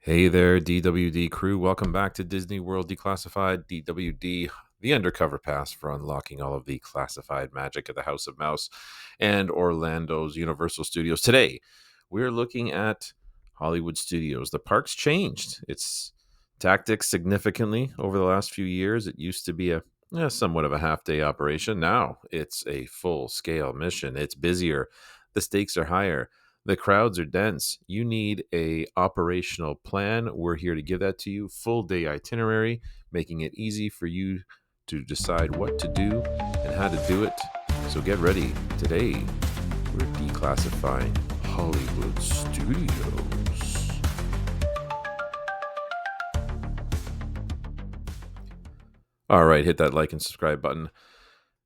Hey there, DWD crew. Welcome back to Disney World Declassified. DWD, the undercover pass for unlocking all of the classified magic at the House of Mouse and Orlando's Universal Studios. Today, we're looking at Hollywood Studios. The park's changed its tactics significantly over the last few years. It used to be a somewhat of a half-day operation. Now it's a full-scale mission. It's busier. The stakes are higher. The crowds are dense. You need a operational plan. We're here to give that to you. Full day itinerary, making it easy for you to decide what to do and how to do it. So get ready. Today, we're declassifying Hollywood Studios. All right, hit that like and subscribe button.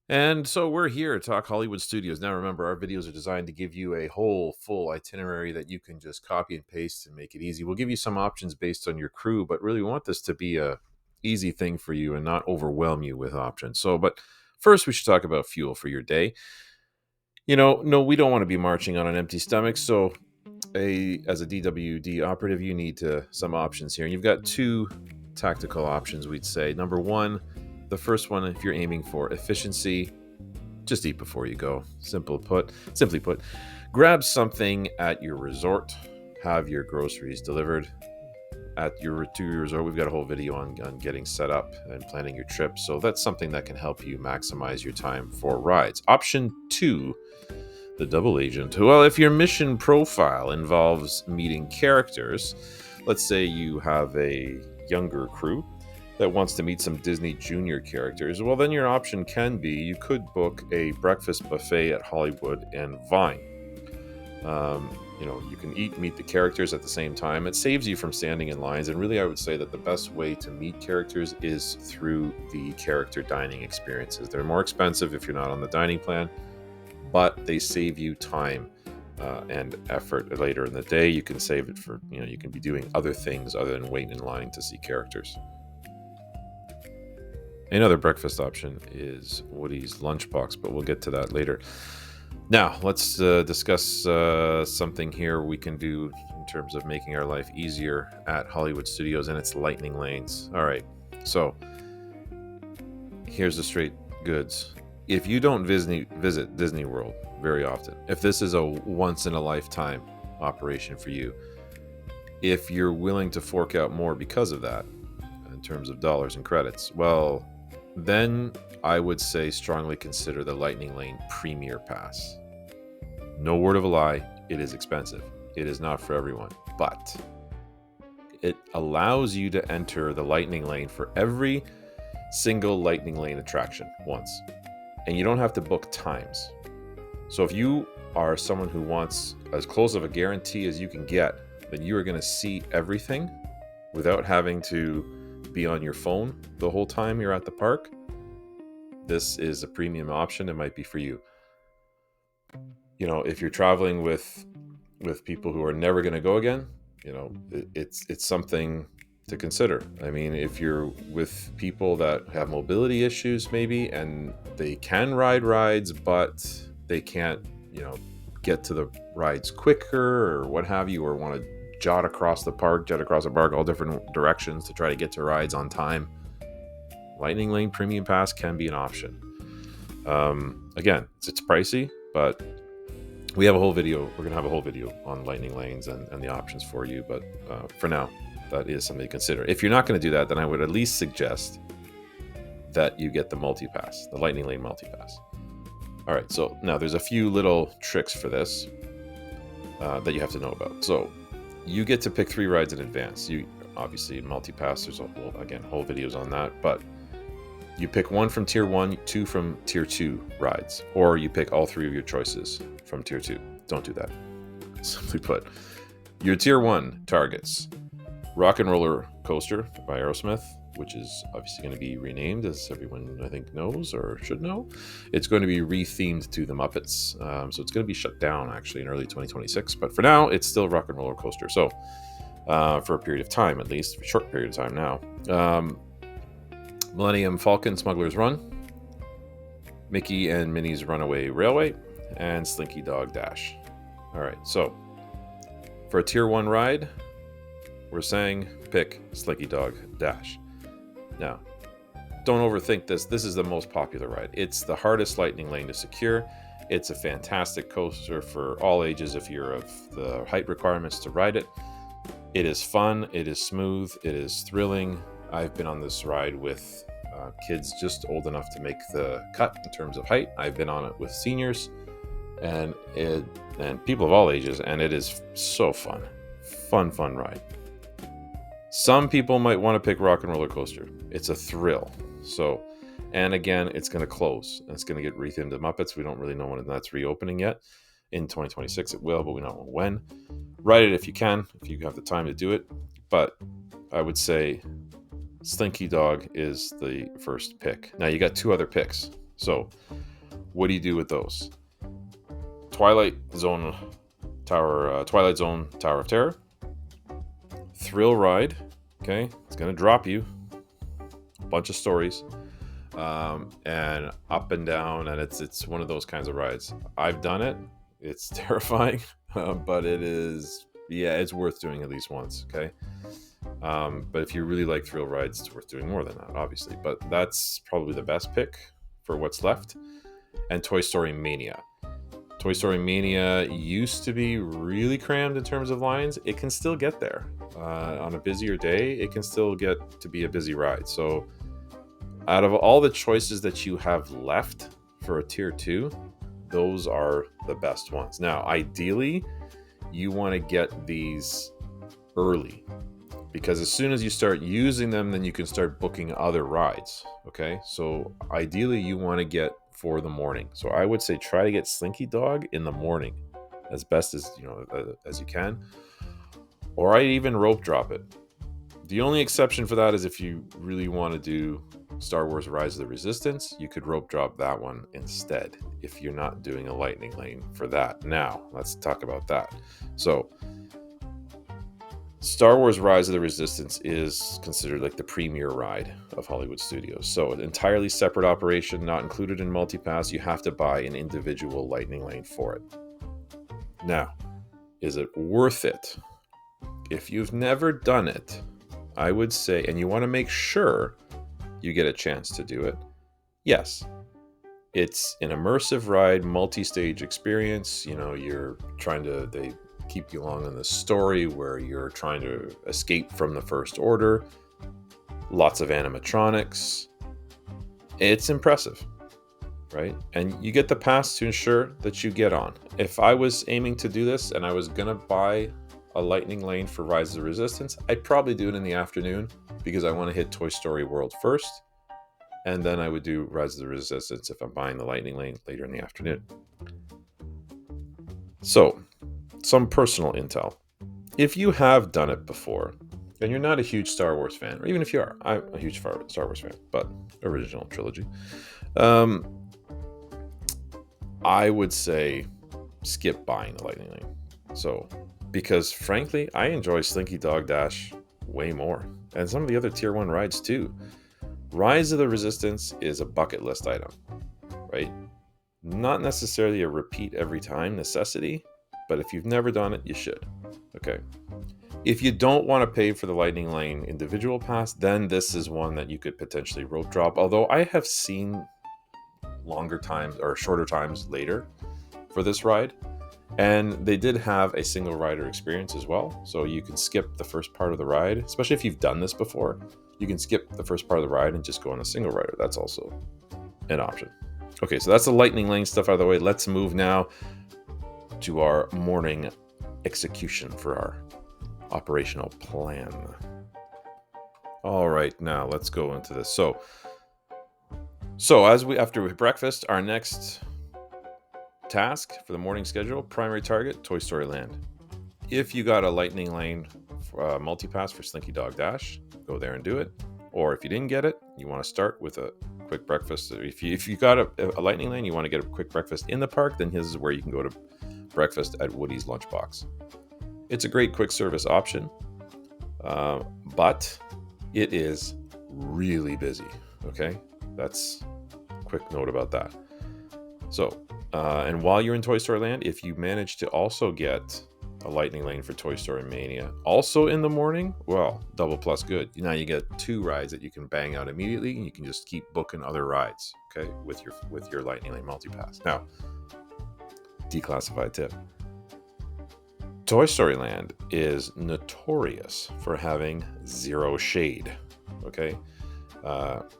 And so we're here to talk Hollywood Studios. Now, remember, our videos are designed to give you a whole full itinerary that you can just copy and paste and make it easy. We'll give you some options based on your crew, but really we want this to be a easy thing for you and not overwhelm you with options. But first we should talk about fuel for your day. No, we don't want to be marching on an empty stomach. So as a DWD operative, you need some options here. And you've got two tactical options, we'd say. Number one, the first one, if you're aiming for efficiency, just eat before you go. Simply put, grab something at your resort, have your groceries delivered to your resort. We've got a whole video on getting set up and planning your trip. So that's something that can help you maximize your time for rides. Option two, the double agent. Well, if your mission profile involves meeting characters, let's say you have a younger crew that wants to meet some Disney Junior characters, well, then your option can be you could book a breakfast buffet at Hollywood and Vine. You can meet the characters at the same time. It saves you from standing in lines, and really I would say that the best way to meet characters is through the character dining experiences. They're more expensive if you're not on the dining plan, but they save you time and effort later in the day. You can save it for, you can be doing other things other than waiting in line to see characters. Another breakfast option is Woody's Lunchbox, but we'll get to that later. Now, let's discuss something here we can do in terms of making our life easier at Hollywood Studios, and it's lightning lanes. All right, so here's the straight goods. If you don't visit Disney World very often, if this is a once-in-a-lifetime operation for you, if you're willing to fork out more because of that, in terms of dollars and credits, well, then I would say strongly consider the Lightning Lane Premier Pass. No word of a lie, it is expensive. It is not for everyone, but it allows you to enter the Lightning Lane for every single Lightning Lane attraction once. And you don't have to book times. So if you are someone who wants as close of a guarantee as you can get, then you are going to see everything without having to be on your phone the whole time you're at the park. This is a premium option. It might be for you. If you're traveling with people who are never going to go again, it's something to consider. I mean, if you're with people that have mobility issues maybe, and they can ride rides, but they can't, get to the rides quicker or what have you, or want to jet across the park all different directions to try to get to rides on time, Lightning Lane Premium Pass can be an option. Again, it's pricey, but we have a whole video. We're going to have a whole video on Lightning Lanes and the options for you. But for now, that is something to consider. If you're not going to do that, then I would at least suggest that you get the multi-pass, the Lightning Lane multi-pass. All right, so now there's a few little tricks for this that you have to know about. So you get to pick 3 rides in advance. You obviously multi-pass, there's whole videos on that, but you pick 1 from tier 1, 2 from tier 2 rides, or you pick all 3 of your choices from tier 2. Don't do that. Simply put, your tier 1 targets Rock and Roller Coaster by Aerosmith, which is obviously going to be renamed, as everyone I think knows or should know. It's going to be rethemed to the Muppets, so it's going to be shut down actually in early 2026. But for now, it's still Rock and Roller Coaster. So for a period of time, at least, for a short period of time now. Millennium Falcon Smuggler's Run, Mickey and Minnie's Runaway Railway, and Slinky Dog Dash. All right, so for a tier 1 ride, we're saying pick Slinky Dog Dash. Now, don't overthink this. This is the most popular ride. It's the hardest lightning lane to secure. It's a fantastic coaster for all ages if you're of the height requirements to ride it. It is fun, it is smooth, it is thrilling. I've been on this ride with kids just old enough to make the cut in terms of height. I've been on it with seniors and people of all ages, and it is so fun. Fun ride. Some people might want to pick Rock and Roller Coaster. It's a thrill. So, and again, it's going to close. It's going to get rethemed to Muppets. We don't really know when that's reopening yet. In 2026 it will, but we don't know when. Ride it if you can, if you have the time to do it. But I would say Slinky Dog is the first pick. Now you got two other picks. So what do you do with those? Twilight Zone Tower of Terror. Thrill ride. Okay, it's going to drop you a bunch of stories. And up and down, and it's one of those kinds of rides. I've done it. It's terrifying, but it's worth doing at least once. Okay. But if you really like thrill rides, it's worth doing more than that, obviously. But that's probably the best pick for what's left. And Toy Story Mania. Toy Story Mania used to be really crammed in terms of lines. It can still get there. On a busier day, it can still get to be a busy ride. So out of all the choices that you have left for a tier 2, those are the best ones. Now, ideally, you want to get these early, because as soon as you start using them, then you can start booking other rides. Okay, so ideally you want to get for the morning. So I would say try to get Slinky Dog in the morning as best as as you can, or I'd even rope drop it. The only exception for that is if you really want to do Star Wars Rise of the Resistance, you could rope drop that one instead if you're not doing a lightning lane for that. Now, let's talk about that. So, Star Wars Rise of the Resistance is considered like the premier ride of Hollywood Studios. So, an entirely separate operation, not included in MultiPass. You have to buy an individual lightning lane for it. Now, is it worth it? If you've never done it, I would say, and you want to make sure you get a chance to do it, yes. It's an immersive ride, multi-stage experience. They keep you along in the story where you're trying to escape from the First Order. Lots of animatronics. It's impressive, right? And you get the pass to ensure that you get on. If I was aiming to do this and I was going to buy a lightning lane for Rise of the Resistance, I'd probably do it in the afternoon because I want to hit Toy Story World first. And then I would do Rise of the Resistance if I'm buying the lightning lane later in the afternoon. So, some personal intel. If you have done it before, and you're not a huge Star Wars fan, or even if you are, I'm a huge Star Wars fan, but original trilogy, I would say skip buying the lightning lane. So, because frankly, I enjoy Slinky Dog Dash way more, and some of the other tier 1 rides too. Rise of the Resistance is a bucket list item, right? Not necessarily a repeat every time necessity, but if you've never done it, you should. Okay. If you don't want to pay for the lightning lane individual pass, then this is one that you could potentially rope drop. Although I have seen longer times or shorter times later for this ride, and they did have a single rider experience as well. So you can skip the first part of the ride, especially if you've done this before. You can skip the first part of the ride and just go on a single rider. That's also an option. Okay, so that's the lightning lane stuff out of the way. Let's move now to our morning execution for our operational plan. All right, now let's go into this. So after breakfast, our next task for the morning schedule, primary target, Toy Story Land. If you got a lightning lane multi-pass for Slinky Dog Dash, go there and do it. Or if you didn't get it, you want to start with a quick breakfast. If you got a lightning lane, you want to get a quick breakfast in the park, then this is where you can go to breakfast at Woody's Lunchbox. It's a great quick service option, but it is really busy. Okay, that's a quick note about that. So, and while you're in Toy Story Land, if you manage to also get a lightning lane for Toy Story Mania. Also in the morning, well, double plus good. Now you get 2 rides that you can bang out immediately, and you can just keep booking other rides, okay, with your lightning lane multipass. Now, declassified tip. Toy Story Land is notorious for having 0 shade, okay?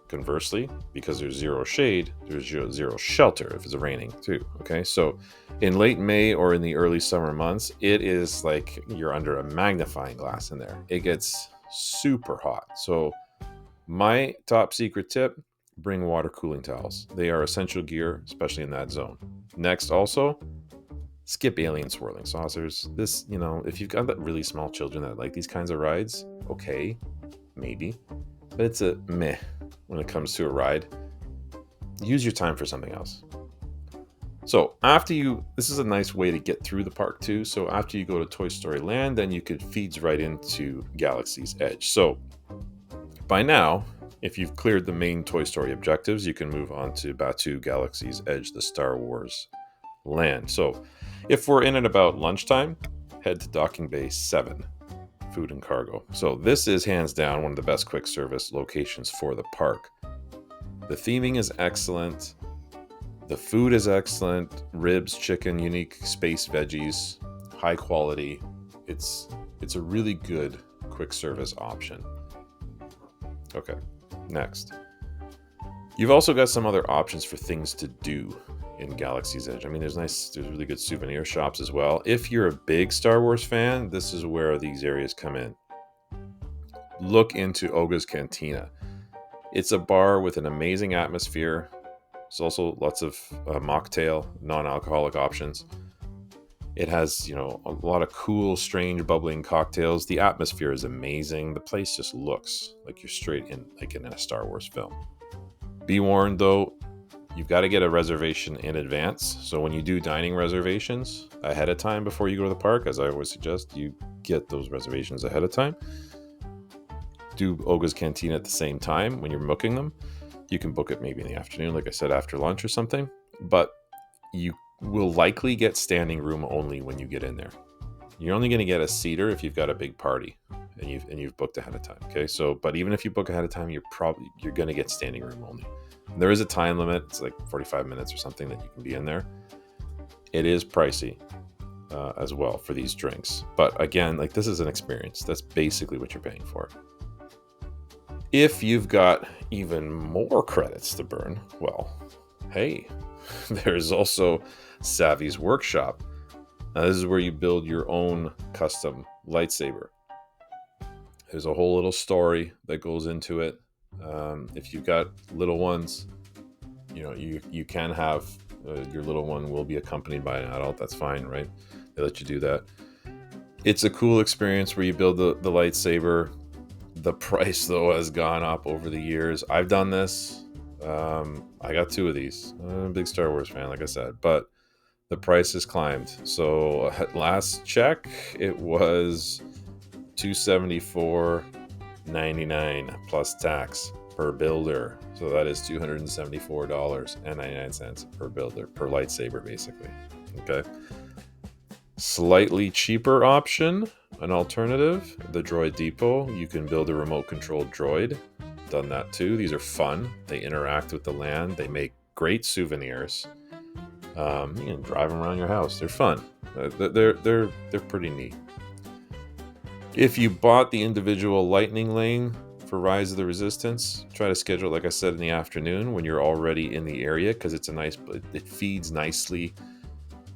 Conversely, because there's 0 shade, there's 0 shelter if it's raining too, okay? So in late May or in the early summer months, it is like you're under a magnifying glass in there. It gets super hot. So my top secret tip, bring water cooling towels. They are essential gear, especially in that zone. Next, also, skip alien swirling saucers. This, if you've got that really small children that like these kinds of rides, okay, maybe. But it's a meh when it comes to a ride. Use your time for something else. So this is a nice way to get through the park too. So after you go to Toy Story Land, then you could feeds right into Galaxy's Edge. So by now, if you've cleared the main Toy Story objectives, you can move on to Batuu Galaxy's Edge, the Star Wars land. So if we're in at about lunchtime, head to Docking Bay 7. Food and cargo. So this is hands down one of the best quick service locations for the park. The theming is excellent. The food is excellent. Ribs, chicken, unique space veggies, high quality. It's a really good quick service option. Okay, next. You've also got some other options for things to do in Galaxy's Edge. I mean, there's really good souvenir shops as well. If you're a big Star Wars fan, this is where these areas come in. Look into Oga's Cantina. It's a bar with an amazing atmosphere. There's also lots of mocktail, non-alcoholic options. It has, a lot of cool, strange, bubbling cocktails. The atmosphere is amazing. The place just looks like you're straight in, like in a Star Wars film. Be warned, though, you've got to get a reservation in advance. So when you do dining reservations ahead of time before you go to the park, as I always suggest, you get those reservations ahead of time. Do Oga's Cantina at the same time when you're booking them. You can book it maybe in the afternoon, like I said, after lunch or something. But you will likely get standing room only when you get in there. You're only going to get a seater if you've got a big party and you've booked ahead of time. Okay, so but even if you book ahead of time, you're going to get standing room only. There is a time limit. It's like 45 minutes or something that you can be in there. It is pricey as well for these drinks. But again, like this is an experience. That's basically what you're paying for. If you've got even more credits to burn, well, hey, there's also Savvy's Workshop. Now, this is where you build your own custom lightsaber. There's a whole little story that goes into it. If you've got little ones, you can have your little one will be accompanied by an adult. That's fine, right? They let you do that. It's a cool experience where you build the lightsaber. The price, though, has gone up over the years. I've done this. I got 2 of these. I'm a big Star Wars fan, like I said, but the price has climbed. So at last check, it was $274.99 plus tax per builder. So that is $274.99 per builder, per lightsaber, basically. Okay. Slightly cheaper option, an alternative, the Droid Depot. You can build a remote controlled droid. Done that too. These are fun. They interact with the land. They make great souvenirs. You can drive them around your house. They're fun. They're pretty neat. If you bought the individual lightning lane for Rise of the Resistance, try to schedule, like I said, in the afternoon when you're already in the area, because it feeds nicely.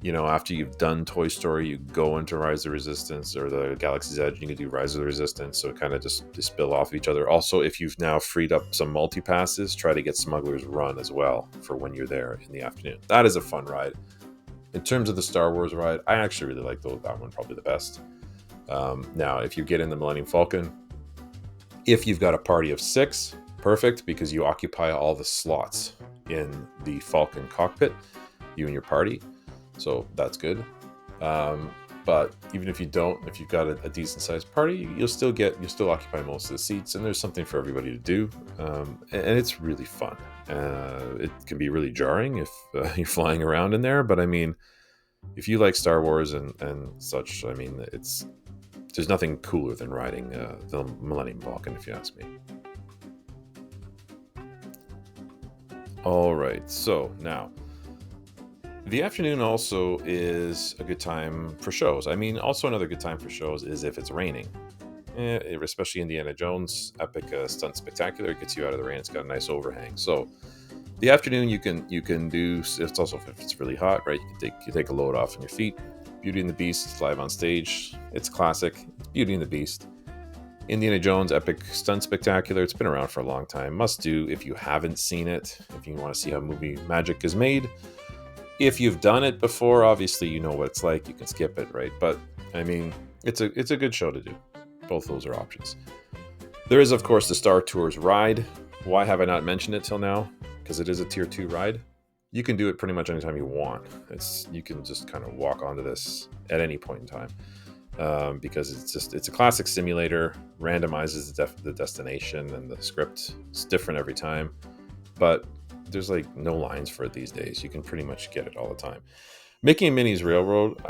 After you've done Toy Story, you go into Rise of the Resistance or the Galaxy's Edge, you can do Rise of the Resistance, so it kind of just spill off each other. Also, if you've now freed up some multi-passes, try to get Smuggler's Run as well for when you're there in the afternoon. That is a fun ride. In terms of the Star Wars ride, I actually really like that one, probably the best. Now, if you get in the Millennium Falcon, if you've got a party of 6, perfect, because you occupy all the slots in the Falcon cockpit, you and your party. So that's good. But even if you don't, if you've got a decent sized party, you'll still occupy most of the seats, and there's something for everybody to do. And it's really fun. It can be really jarring if you're flying around in there, but I mean, if you like Star Wars and such, I mean, there's nothing cooler than riding the Millennium Falcon, if you ask me. All right, so now the afternoon also is a good time for shows. I mean, also another good time for shows is if it's raining. Especially Indiana Jones Epic Stunt Spectacular, it gets you out of the rain. It's got a nice overhang. So the afternoon you can do. It's also if it's really hot, right? You take a load off on your feet. Beauty and the Beast live on stage. It's classic. It's Beauty and the Beast. Indiana Jones Epic Stunt Spectacular. It's been around for a long time. Must do if you haven't seen it. If you want to see how movie magic is made. If you've done it before, obviously you know what it's like. You can skip it, right? But I mean, it's a good show to do. Both those are options. There is, of course, the Star Tours ride. Why have I not mentioned it till now? Because it is a Tier 2 ride. You can do it pretty much anytime you want. You can just kind of walk onto this at any point in time, because it's a classic simulator, randomizes the destination, and the script is different every time. But there's like no lines for it these days. You can pretty much get it all the time. Mickey and Minnie's Railroad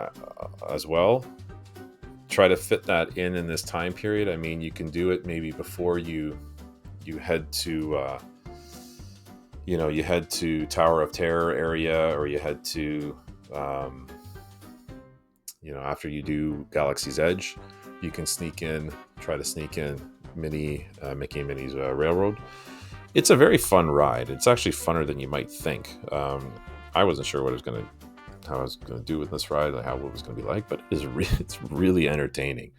as well. Try to fit that in this time period. I mean, you can do it maybe before you head to you head to Tower of Terror area, or you head to after you do Galaxy's Edge, you can try to sneak in Mickey and Minnie's Railroad. It's a very fun ride. It's actually funner than you might think. I wasn't sure how I was going to do with this ride, like how it was going to be like, but it's really entertaining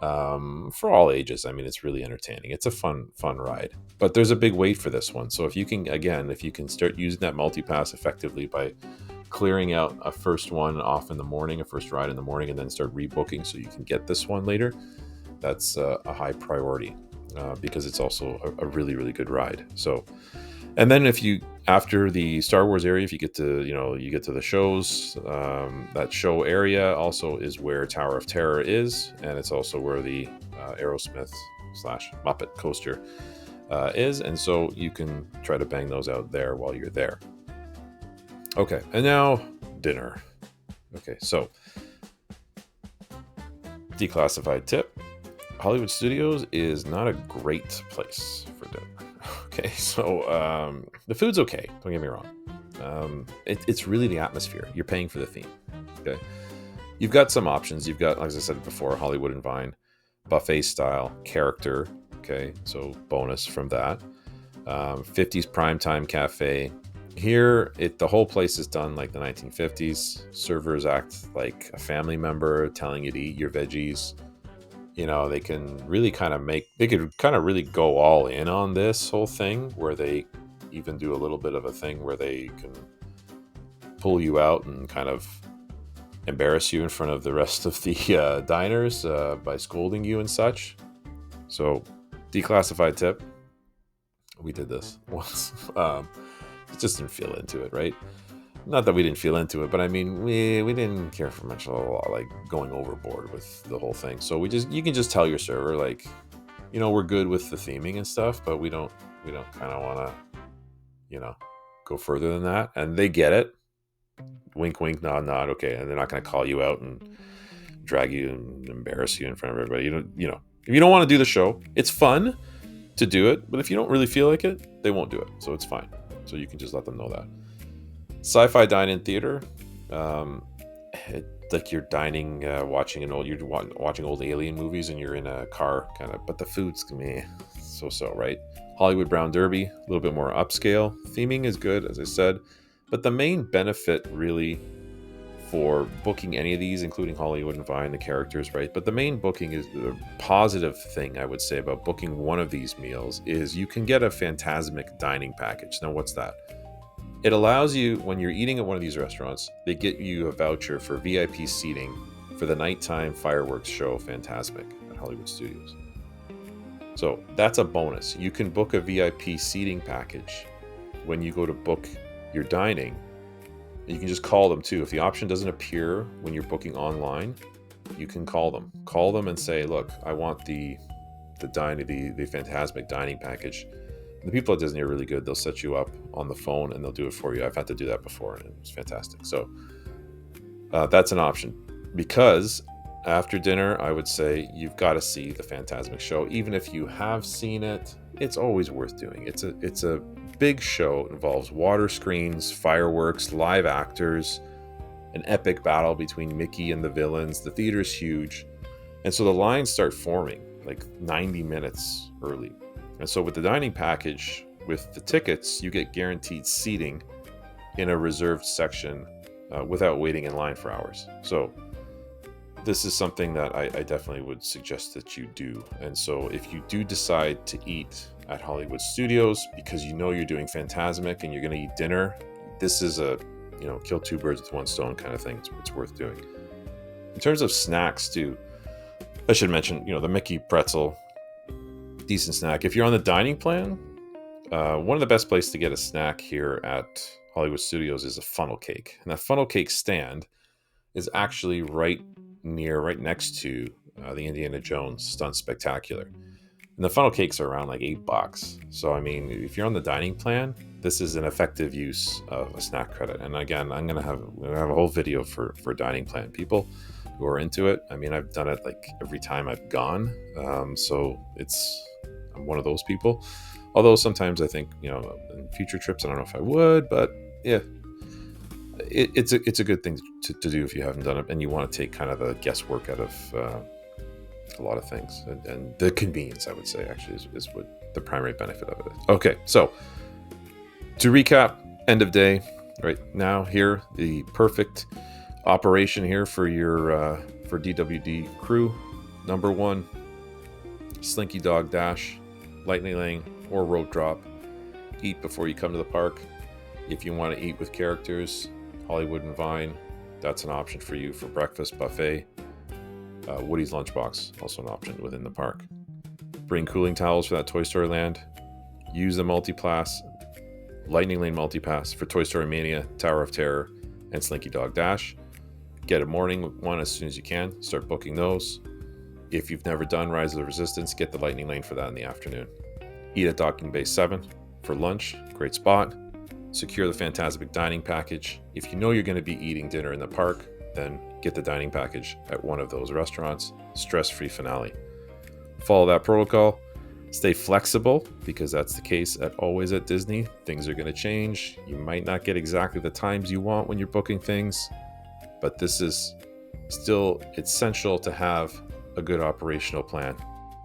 for all ages. I mean, it's really entertaining. It's a fun ride, but there's a big wait for this one. So if you can start using that multi-pass effectively by clearing out a first one off in the morning, a first ride in the morning, and then start rebooking so you can get this one later, that's a high priority because it's also a really, really good ride. So, and then after the Star Wars area, if you get to the shows, that show area also is where Tower of Terror is, and it's also where the Aerosmith / Muppet coaster is, and so you can try to bang those out there while you're there. Okay, and now dinner. Okay, so declassified tip. Hollywood Studios is not a great place for dinner. Okay, so the food's okay. Don't get me wrong. It's really the atmosphere. You're paying for the theme. Okay, you've got some options. You've got, like I said before, Hollywood and Vine, buffet style, character. Okay, so bonus from that. 50s primetime cafe. Here, the whole place is done like the 1950s. Servers act like a family member, telling you to eat your veggies. They can really really go all in on this whole thing, where they even do a little bit of a thing where they can pull you out and kind of embarrass you in front of the rest of the diners by scolding you and such. So, declassified tip. We did this once. Just didn't feel into it, right? Not that we didn't feel into it, but I mean, we didn't care for much at all, like going overboard with the whole thing. So you can just tell your server, like, we're good with the theming and stuff, but we don't kind of want to, go further than that. And they get it. Wink, wink, nod, nod. Okay. And they're not going to call you out and drag you and embarrass you in front of everybody. If you don't want to do the show, it's fun to do it, but if you don't really feel like it, they won't do it. So it's fine. So you can just let them know that. Sci-fi dine-in theater, like you're dining, watching old alien movies, and you're in a car, kind of. But the food's so, right? Hollywood Brown Derby, a little bit more upscale. Theming is good, as I said, but the main benefit really for booking any of these, including Hollywood and Vine, the characters, right? But the main booking is the positive thing I would say about booking one of these meals is you can get a Phantasmic dining package. Now, what's that? It allows you, when you're eating at one of these restaurants, they get you a voucher for VIP seating for the nighttime fireworks show Phantasmic at Hollywood Studios. So that's a bonus. You can book a VIP seating package when you go to book your dining. You can just call them too. If the option doesn't appear when you're booking online, you can call them. Call them and say, look, I want the Phantasmic dining package. The people at Disney are really good. They'll set you up on the phone and they'll do it for you. I've had to do that before and it's fantastic. So That's an option, because after dinner, I would say you've got to see the Phantasmic show. Even if you have seen it, it's always worth doing. It's a big show. It involves water screens, fireworks, live actors, an epic battle between Mickey and the villains. The theater's huge, and so the lines start forming like 90 minutes early. And so with the dining package, with the tickets, you get guaranteed seating in a reserved section without waiting in line for hours. So this is something that I definitely would suggest that you do. And so if you do decide to eat at Hollywood Studios because you know you're doing Phantasmic and you're going to eat dinner, this is a, kill two birds with one stone kind of thing. It's worth doing. In terms of snacks too, I should mention, the Mickey pretzel, decent snack. If you're on the dining plan, one of the best places to get a snack here at Hollywood Studios is a funnel cake. And that funnel cake stand is actually right next to the Indiana Jones Stunt Spectacular. And the funnel cakes are around like $8. So, I mean, if you're on the dining plan, this is an effective use of a snack credit. And again, I'm going to have a whole video for dining plan people who are into it. I mean, I've done it like every time I've gone. So I'm one of those people. Although sometimes I think, in future trips, I don't know if I would, but yeah, it's a good thing to do if you haven't done it and you want to take kind of the guesswork out of a lot of things. And the convenience, I would say, actually is what the primary benefit of it is. Okay, so to recap, end of day, right now here, the perfect operation here for your for DWD crew. Number 1, Slinky Dog Dash, Lightning Lane, or rope drop. Eat before you come to the park. If you want to eat with characters, Hollywood and Vine, that's an option for you for breakfast buffet. Woody's Lunchbox, also an option within the park. Bring cooling towels for that Toy Story Land. Use the Multipass, Lightning Lane Multipass for Toy Story Mania, Tower of Terror, and Slinky Dog Dash. Get a morning one as soon as you can. Start booking those. If you've never done Rise of the Resistance, get the Lightning Lane for that in the afternoon. Eat at Docking Bay 7 for lunch. Great spot. Secure the Phantasmic dining package. If you know you're going to be eating dinner in the park, then get the dining package at one of those restaurants. Stress-free finale. Follow that protocol. Stay flexible, because that's the case always at Disney. Things are going to change. You might not get exactly the times you want when you're booking things, but this is still essential to have a good operational plan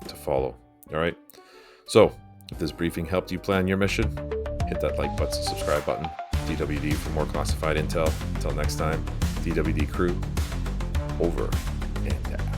to follow. All right. So if this briefing helped you plan your mission, hit that like button, subscribe button. DWD for more classified intel. Until next time, DWD crew, over and out.